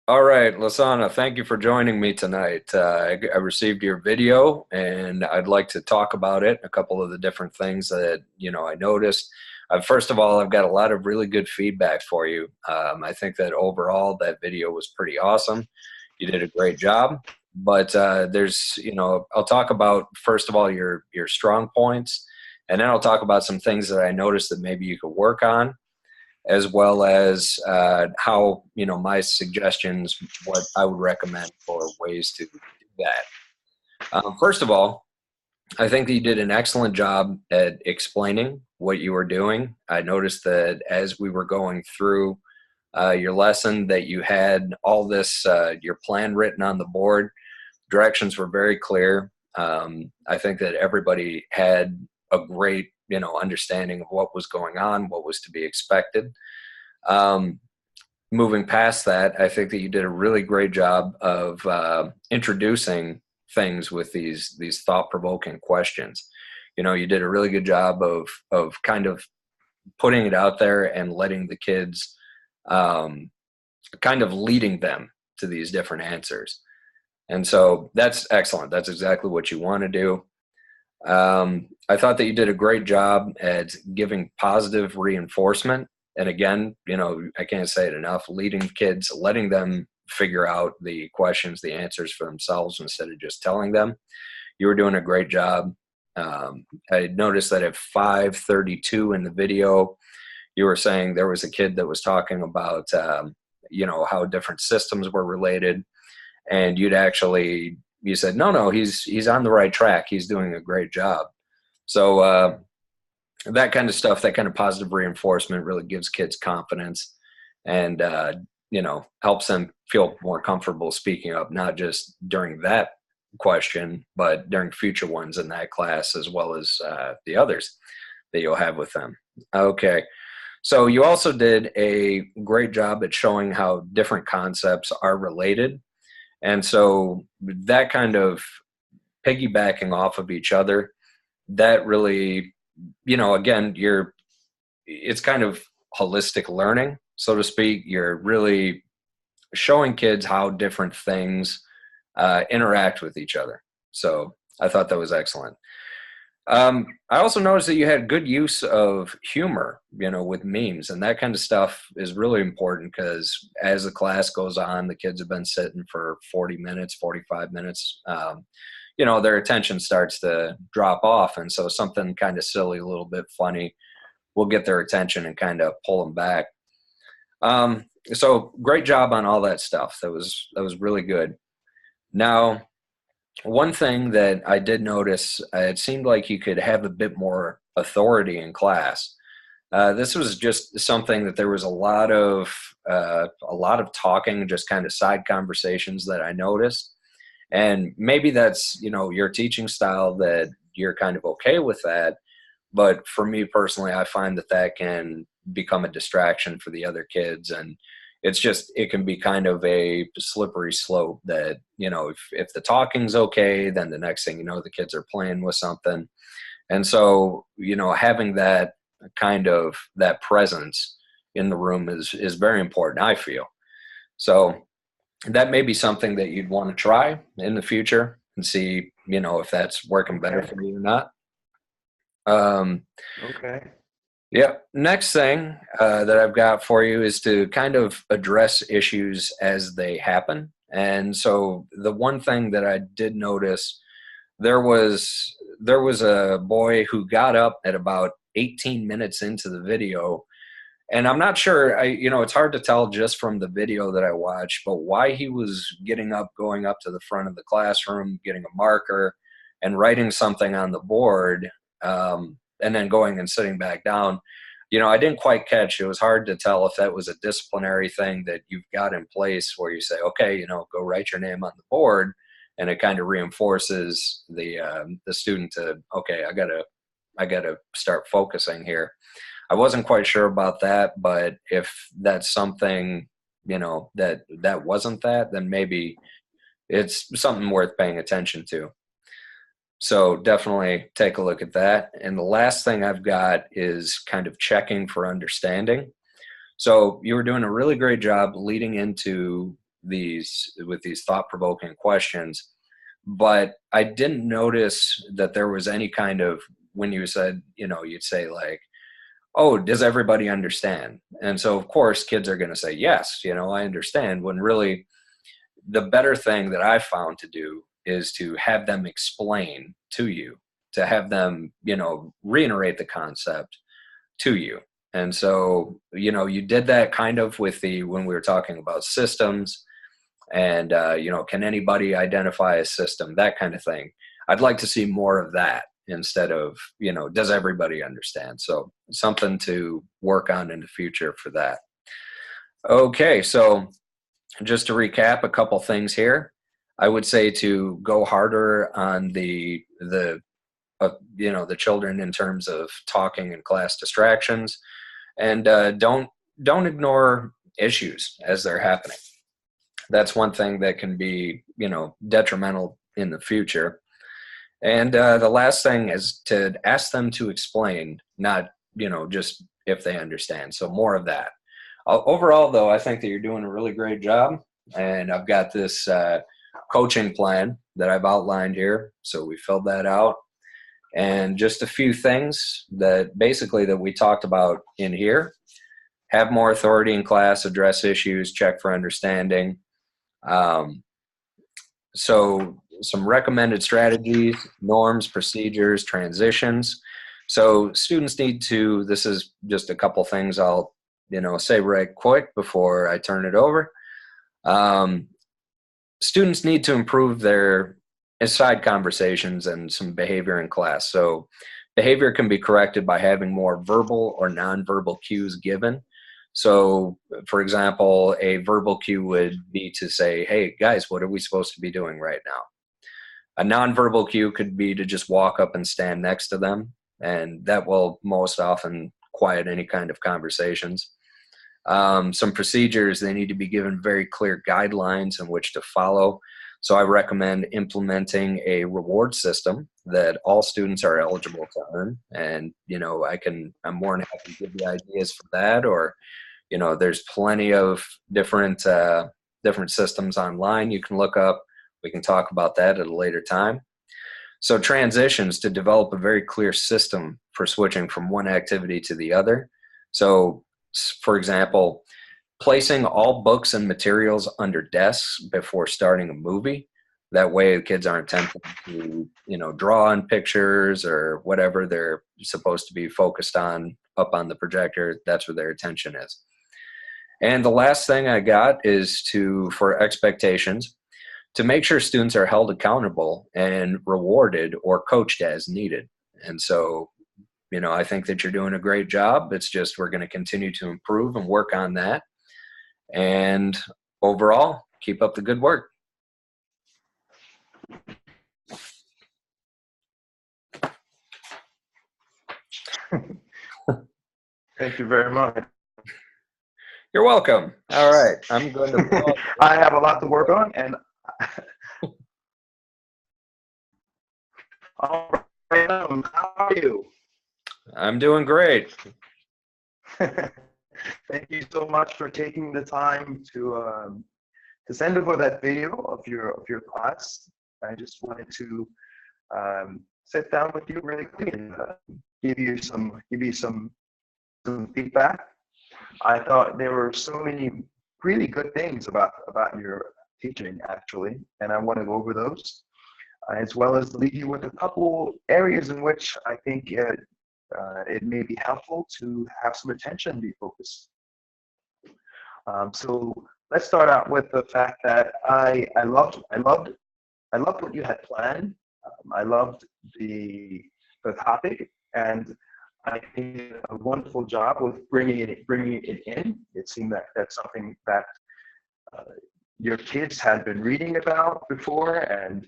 All right, Lasana, thank you for joining me tonight. I received your video and I'd like to talk about it, a couple of the different things that, I noticed. First of all, I've got a lot of really good feedback for you. I think that overall that video was pretty awesome. You did a great job, but I'll talk about, first of all, your strong points, and then I'll talk about some things that I noticed that maybe you could work on, as well as how my suggestions, what I would recommend for ways to do that. First of all, I think that you did an excellent job at explaining what you were doing. I noticed that as we were going through your lesson, that you had all this your plan written on the board. Directions were very clear. I think that everybody had a great understanding of what was going on, what was to be expected. Um, Moving past that, I think that you did a really great job of introducing things with these thought-provoking questions. You did a really good job of kind of putting it out there and letting the kids um, kind of leading them to these different answers. And so that's excellent. That's exactly what you want to do. I thought that you did a great job at giving positive reinforcement. And again, I can't say it enough, leading kids, letting them figure out the questions, the answers for themselves instead of just telling them. You were doing a great job. I noticed that at 5:32 in the video, you were saying there was a kid that was talking about, how different systems were related. And you said, no, he's on the right track. He's doing a great job. So that kind of stuff, that kind of positive reinforcement really gives kids confidence and, helps them feel more comfortable speaking up, not just during that question, but during future ones in that class, as well as the others that you'll have with them. Okay. So you also did a great job at showing how different concepts are related. And so that kind of piggybacking off of each other, that really, again, it's kind of holistic learning, so to speak. You're really showing kids how different things interact with each other. So I thought that was excellent. I also noticed that you had good use of humor, with memes, and that kind of stuff is really important because as the class goes on, the kids have been sitting for 40 minutes, 45 minutes. Their attention starts to drop off. And so something kind of silly, a little bit funny, will get their attention and kind of pull them back. So great job on all that stuff. That was really good. Now, one thing that I did notice, it seemed like you could have a bit more authority in class. This was just something that there was a lot of talking, just kind of side conversations that I noticed. And maybe that's, your teaching style, that you're kind of okay with that. But for me personally, I find that can become a distraction for the other kids. And it can be kind of a slippery slope that, if the talking's okay, then the next thing you know, the kids are playing with something. And so, having that kind of that presence in the room is very important, I feel. So that may be something that you'd want to try in the future and see, if that's working better Okay. for you or not. Um, Okay. yeah. Next thing that I've got for you is to kind of address issues as they happen. And so the one thing that I did notice, there was a boy who got up at about 18 minutes into the video. And I'm not sure, it's hard to tell just from the video that I watched, but why he was getting up, going up to the front of the classroom, getting a marker and writing something on the board, and then going and sitting back down. I didn't quite catch. It was hard to tell if that was a disciplinary thing that you've got in place where you say, okay, go write your name on the board, and it kind of reinforces the student to, okay, I gotta start focusing here. I wasn't quite sure about that, but if that's something, that wasn't that, then maybe it's something worth paying attention to. So definitely take a look at that. And the last thing I've got is kind of checking for understanding. So you were doing a really great job leading into these thought-provoking questions, but I didn't notice that there was any kind of, when you said, you'd say like, oh, does everybody understand? And so of course kids are going to say, yes, I understand, when really the better thing that I found to do is to have them explain to you, to have them, reiterate the concept to you. And so, you did that kind of with when we were talking about systems and, can anybody identify a system, that kind of thing. I'd like to see more of that instead of, does everybody understand? So something to work on in the future for that. Okay. So just to recap a couple things here, I would say to go harder on the children in terms of talking and class distractions, and don't ignore issues as they're happening. That's one thing that can be detrimental in the future. And the last thing is to ask them to explain, not just if they understand. So more of that. Overall, though, I think that you're doing a really great job, and I've got this coaching plan that I've outlined here. So we filled that out, and just a few things that basically that we talked about in here: have more authority in class, address issues, check for understanding. So some recommended strategies, norms, procedures, transitions. So students need to, this is just a couple things I'll say right quick before I turn it over. Students need to improve their side conversations and some behavior in class. So behavior can be corrected by having more verbal or nonverbal cues given. So, for example, a verbal cue would be to say, hey, guys, what are we supposed to be doing right now? A nonverbal cue could be to just walk up and stand next to them, and that will most often quiet any kind of conversations. Some procedures, they need to be given very clear guidelines in which to follow. So I recommend implementing a reward system that all students are eligible to earn. And, I'm more than happy to give you ideas for that, or, there's plenty of different systems online you can look up. We can talk about that at a later time. So transitions, to develop a very clear system for switching from one activity to the other. So, for example, placing all books and materials under desks before starting a movie. That way the kids aren't tempted to, draw on pictures or whatever they're supposed to be focused on up on the projector. That's where their attention is. And the last thing I got is for expectations, to make sure students are held accountable and rewarded or coached as needed. And so, I think that you're doing a great job. It's just we're going to continue to improve and work on that. And overall, keep up the good work. Thank you very much. You're welcome. All right. I'm going to I have a lot to work on, and all right, how are you? I'm doing great. Thank you so much for taking the time to send over that video of your class. I just wanted to sit down with you really quickly and give you some feedback. I thought there were so many really good things about your teaching, actually, and I want to go over those, as well as leave you with a couple areas in which I think it may be helpful to have some attention be focused. So let's start out with the fact that I loved what you had planned. I loved the topic, and I think you did a wonderful job with bringing it in. It seemed that that's something that your kids had been reading about before, and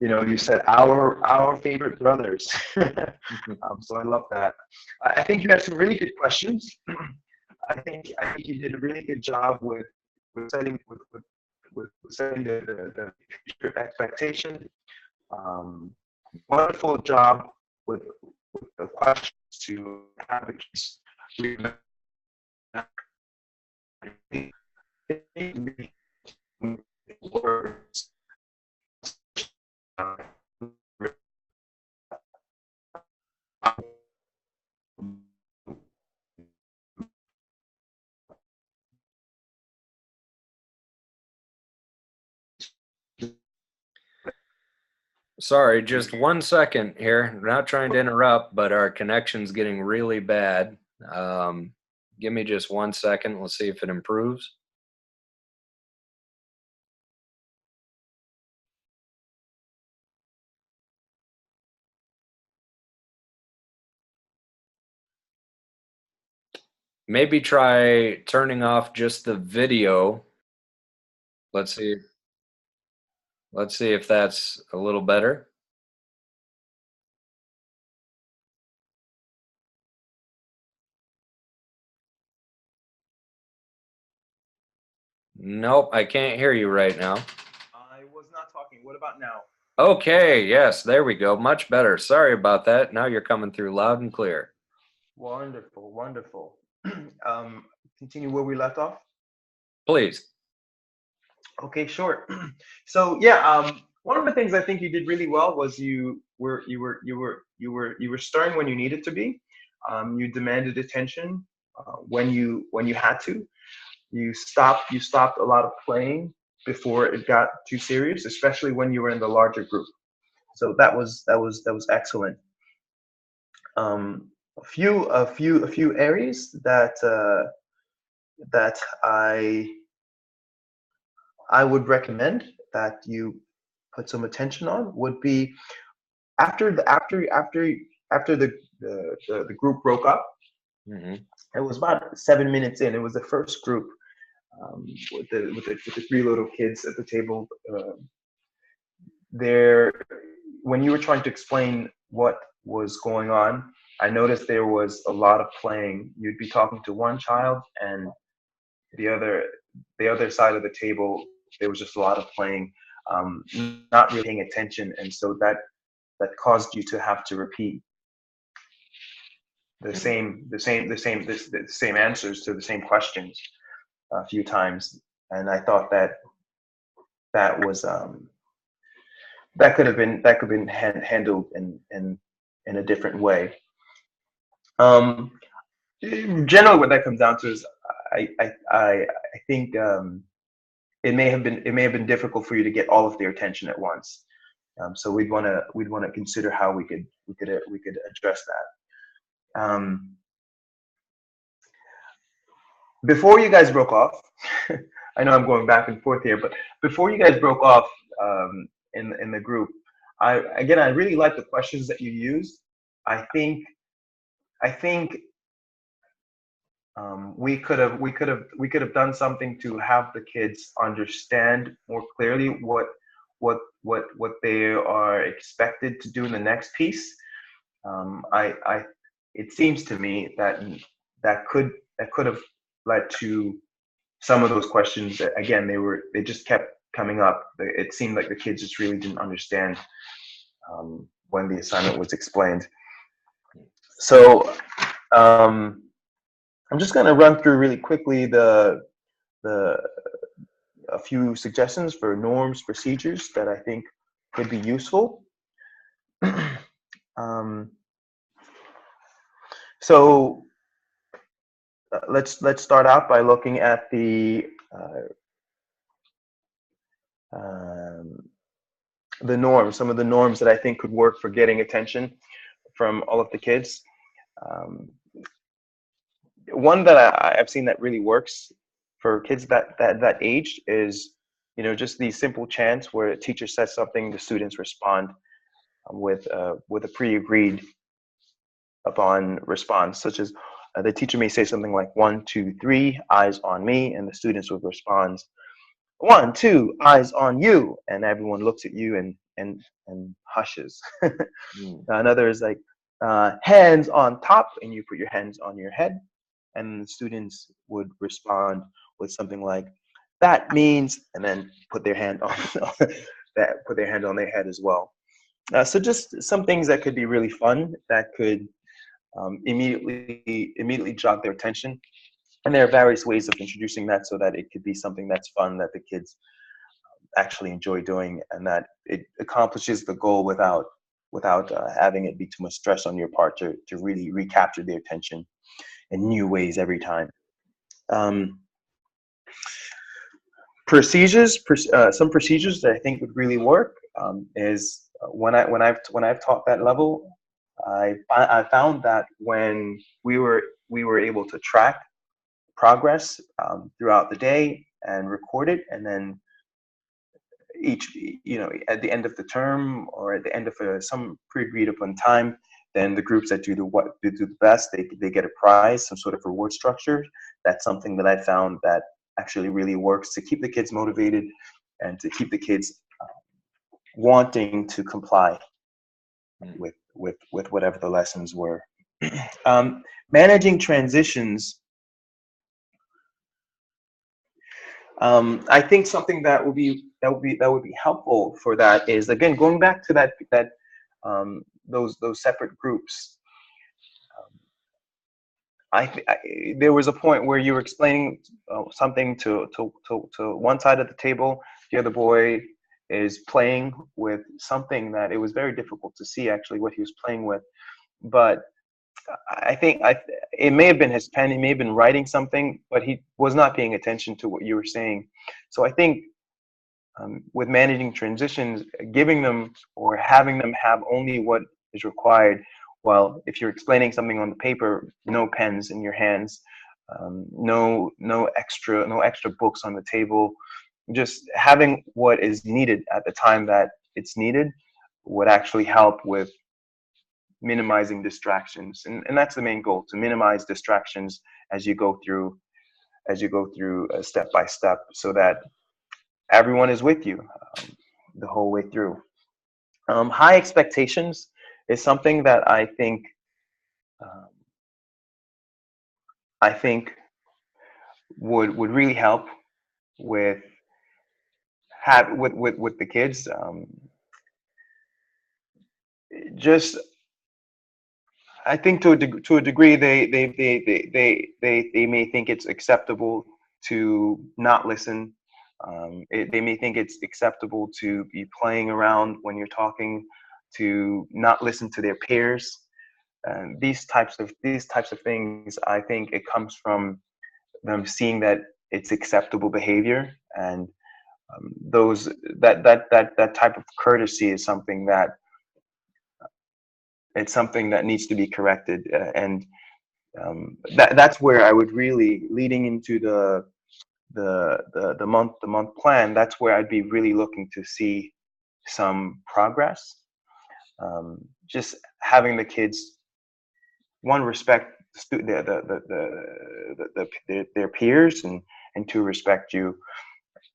you said our favorite brothers. So I love that. I think you had some really good questions. I think you did a really good job with setting setting the future expectation. Wonderful job with the questions to have the kids Sorry, just 1 second here. Not trying to interrupt, but our connection's getting really bad. Give me just 1 second. Let's see if it improves. Maybe try turning off just the video. Let's see. Let's see if that's a little better. Nope, I can't hear you right now. I was not talking. What about now? Okay, yes, there we go. Much better. Sorry about that. Now you're coming through loud and clear. Wonderful, wonderful. um, Continue where we left off. Please. Okay, sure. So yeah, one of the things I think you did really well was you were stern when you needed to be. You demanded attention when you had to. You stopped a lot of playing before it got too serious, especially when you were in the larger group. So that was excellent. A few areas that I would recommend that you put some attention on would be after the after the group broke up. Hmm. It was about 7 minutes in. It was the first group with the three little kids at the table. There, when you were trying to explain what was going on, I noticed there was a lot of playing. You'd be talking to one child, and the other the other side of the table, there was just a lot of playing, um, not really paying attention, and so that caused you to have to repeat the same answers to the same questions a few times. And I thought that that was that could have been handled in a different way. Um, Generally, what that comes down to is I think it may have been difficult for you to get all of their attention at once. So we'd want to consider how we could address that. Before you guys broke off, I know I'm going back and forth here, but before you guys broke off in the group, I really like the questions that you used. I think I think we could have done something to have the kids understand more clearly what they are expected to do in the next piece. I It seems to me that that could have led to some of those questions that, again, they just kept coming up. It seemed like the kids just really didn't understand when the assignment was explained. So I'm just going to run through really quickly the a few suggestions for norms, procedures that I think could be useful. um, so let's start out by looking at um, the norms, some of the norms that I think could work for getting attention from all of the kids. Um, One that I've seen that really works for kids that age is, just these simple chants where a teacher says something, the students respond with a pre-agreed upon response, such as the teacher may say something like 1, 2, 3, eyes on me, and the students would respond 1, 2, eyes on you, and everyone looks at you and hushes. Mm. Another is like hands on top, and you put your hands on your head, and the students would respond with something like that means, and then put their hand on put their hand on their head as well. So just some things that could be really fun that could immediately jog their attention. And there are various ways of introducing that so that it could be something that's fun that the kids actually enjoy doing, and that it accomplishes the goal without having it be too much stress on your part to really recapture their attention in new ways every time. Um, some procedures that I think would really work is When I've taught that level, I found that when we were able to track progress throughout the day and record it, and then each, at the end of the term or at the end of some pre-agreed upon time, then the groups that do the best, they get a prize, some sort of reward structure. That's something that I found that actually really works to keep the kids motivated and to keep the kids wanting to comply with whatever the lessons were. Managing transitions. I think something that would be helpful for that is, again, going back to those separate groups. There was a point where you were explaining something to one side of the table. The other boy is playing with something that it was very difficult to see actually what he was playing with, but I think it may have been his pen. He may have been writing something, but he was not paying attention to what you were saying. So I think with managing transitions, giving them or having them have only what is required. Well, if you're explaining something on the paper, no pens in your hands, no extra books on the table. Just having what is needed at the time that it's needed would actually help with minimizing distractions, and that's the main goal, to minimize distractions as you go through step by step, so that everyone is with you the whole way through. High expectations is something that um, I think would really help with with the kids. Just I think to a degree, they may think it's acceptable to not listen. They may think it's acceptable to be playing around when you're talking, to not listen to their peers. These types of things, I think it comes from them seeing that it's acceptable behavior, and those that type of courtesy is something that needs to be corrected, and that's where I would really, leading into the month plan, that's where I'd be really looking to see some progress. Just having the kids, one, respect their peers, and two, respect you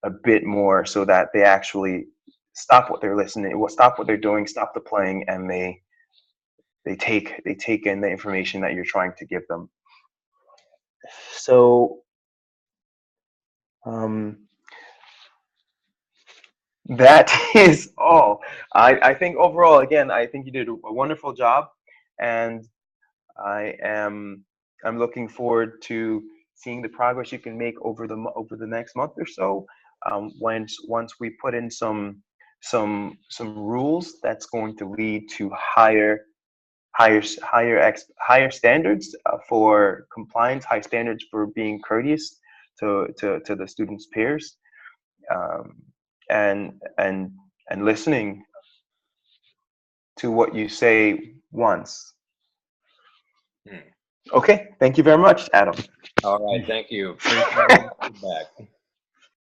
a bit more, so that they actually stop what they're listening, stop what they're doing, stop the playing, and they take in the information that you're trying to give them. So that is all. I think overall, again, I think you did a wonderful job, and I'm looking forward to seeing the progress you can make over the next month or so. Once we put in some rules, that's going to lead to higher standards for compliance, high standards for being courteous to the students' peers, and listening to what you say once. Okay, thank you very much, Adam. All right, thank you. Appreciate the feedback.